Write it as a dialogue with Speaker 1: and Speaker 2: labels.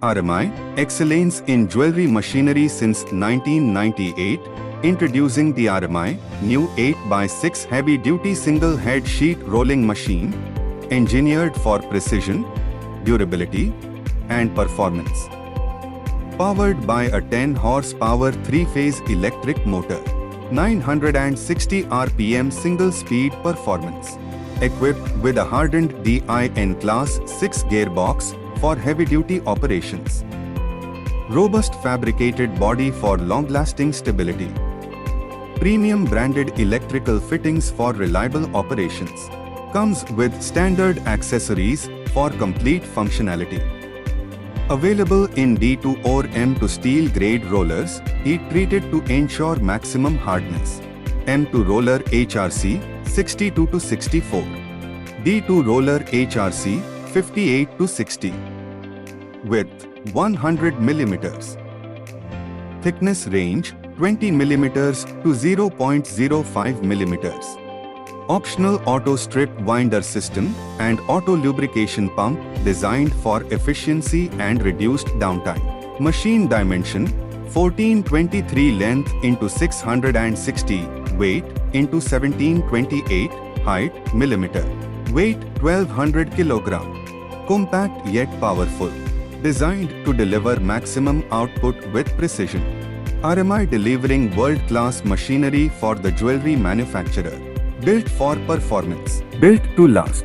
Speaker 1: RMI, excellence in jewelry machinery since 1998, introducing the RMI, new 8x6 heavy-duty single-head sheet rolling machine, engineered for precision, durability, and performance. Powered by a 10-horsepower 3-phase electric motor, 960 RPM single-speed performance. Equipped with a Hardened DIN Class 6 gearbox for heavy-duty operations. Robust fabricated body for long-lasting stability. Premium branded electrical fittings for reliable operations. Comes with standard accessories for complete functionality. Available in D2 or M2 steel grade rollers, heat-treated to ensure maximum hardness. M2 roller HRC 62 to 64. D2 roller HRC 58 to 60. Width 100 mm. Thickness range 20 mm to 0.05 mm. Optional auto strip winder system and auto lubrication pump designed for efficiency and reduced downtime. Machine dimension 1423 length into 660, weight into 1728, height millimeter. Weight 1200 kg. Compact yet powerful. Designed to deliver maximum output with precision. RMI delivering world-class machinery for the jewelry manufacturer. Built for performance. Built to last.